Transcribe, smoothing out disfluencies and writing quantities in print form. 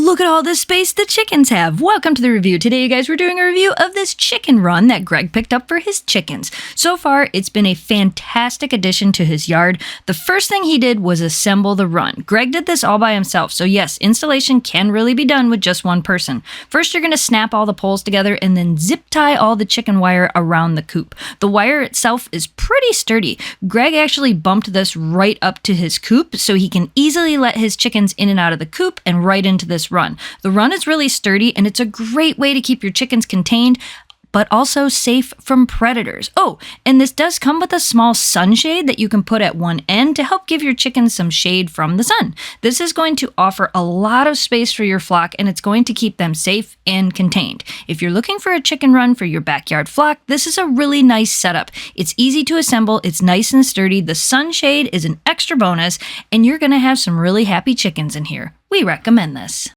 Look at all this space the chickens have. Welcome to the review. Today, you guys, we're doing a review of this chicken run that Greg picked up for his chickens. So far, it's been a fantastic addition to his yard. The first thing he did was assemble the run. Greg did this all by himself. So yes, installation can really be done with just one person. First, you're going to snap all the poles together and then zip tie all the chicken wire around the coop. The wire itself is pretty sturdy. Greg actually bumped this right up to his coop so he can easily let his chickens in and out of the coop and right into this run. The run is really sturdy and it's a great way to keep your chickens contained, but also safe from predators. Oh, and this does come with a small sunshade that you can put at one end to help give your chickens some shade from the sun. This is going to offer a lot of space for your flock and it's going to keep them safe and contained. If you're looking for a chicken run for your backyard flock, this is a really nice setup. It's easy to assemble, it's nice and sturdy, the sunshade is an extra bonus, and you're going to have some really happy chickens in here. We recommend this.